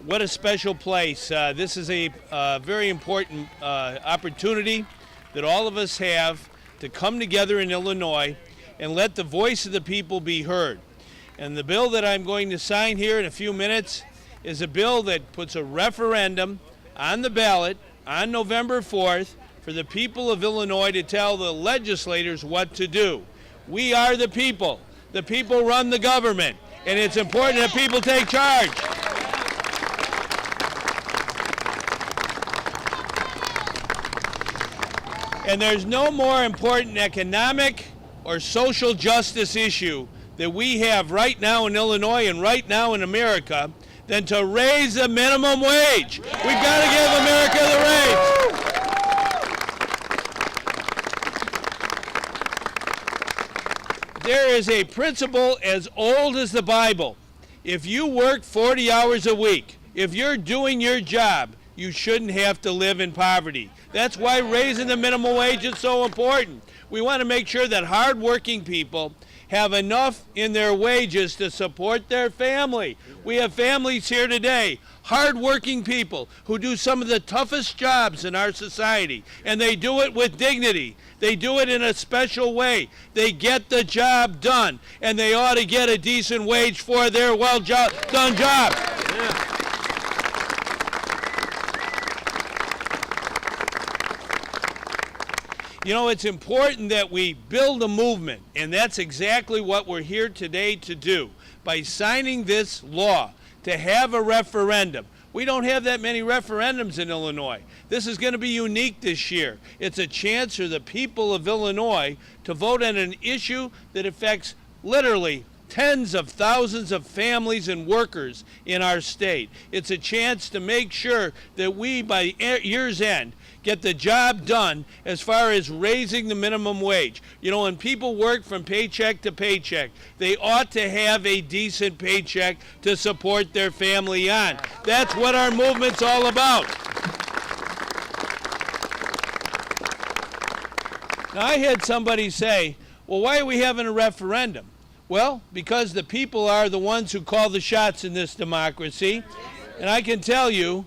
What a special place. This is a very important opportunity that all of us have to come together in Illinois and let the voice of the people be heard. And the bill that I'm going to sign here in a few minutes is a bill that puts a referendum on the ballot on November 4th for the people of Illinois to tell the legislators what to do. We are the people. The people run the government, and it's important that people take charge. And there's no more important economic or social justice issue that we have right now in Illinois and right now in America than to raise the minimum wage. We've got to give America the raise. There is a principle as old as the Bible. If you work 40 hours a week, if you're doing your job, you shouldn't have to live in poverty. That's why raising the minimum wage is so important. We want to make sure that hardworking people have enough in their wages to support their family. We have families here today, hardworking people who do some of the toughest jobs in our society, and they do it with dignity. They do it in a special way. They get the job done, and they ought to get a decent wage for their well-done job. Yeah. You know, it's important that we build a movement, and that's exactly what we're here today to do. By signing this law, to have a referendum. We don't have that many referendums in Illinois. This is going to be unique this year. It's a chance for the people of Illinois to vote on an issue that affects literally tens of thousands of families and workers in our state. It's a chance to make sure that we, by year's end, get the job done as far as raising the minimum wage. You know, when people work from paycheck to paycheck, they ought to have a decent paycheck to support their family on. That's what our movement's all about. Now, I had somebody say, well, why are we having a referendum? Well, because the people are the ones who call the shots in this democracy. And I can tell you,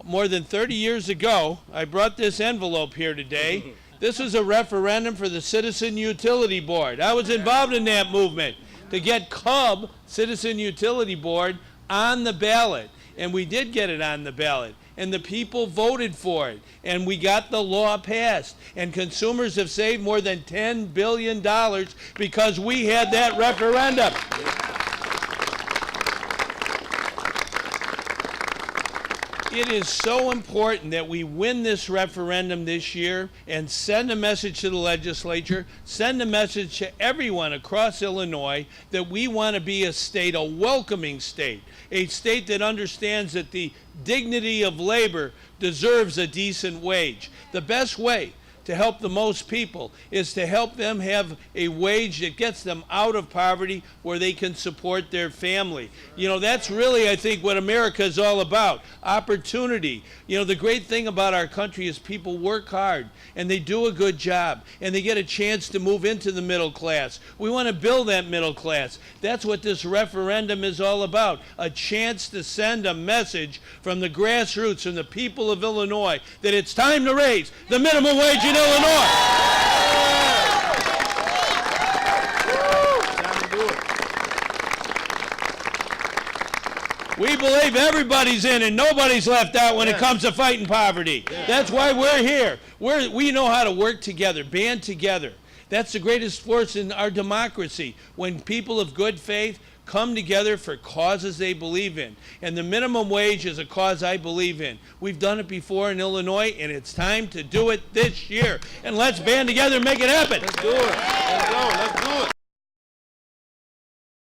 more than 30 years ago, I brought this envelope here today. This was a referendum for the Citizen Utility Board. I was involved in that movement to get CUB, Citizen Utility Board, on the ballot. And we did get it on the ballot. And the people voted for it. And we got the law passed. And consumers have saved more than $10 billion because we had that referendum. It is so important that we win this referendum this year and send a message to the legislature, send a message to everyone across Illinois that we want to be a state, a welcoming state, a state that understands that the dignity of labor deserves a decent wage. The best way to help the most people is to help them have a wage that gets them out of poverty where they can support their family. You know, that's really, I think, what America is all about, opportunity. You know, the great thing about our country is people work hard and they do a good job and they get a chance to move into the middle class. We want to build that middle class. That's what this referendum is all about, a chance to send a message from the grassroots, from the people of Illinois, that it's time to raise the minimum wage in Illinois. We believe everybody's in and nobody's left out when it comes to fighting poverty. That's why we're here. We know how to work together, band together. That's the greatest force in our democracy, when people of good faith come together for causes they believe in. And the minimum wage is a cause I believe in. We've done it before in Illinois, and it's time to do it this year. And let's band together and make it happen. Let's do it. Let's go. Let's do it.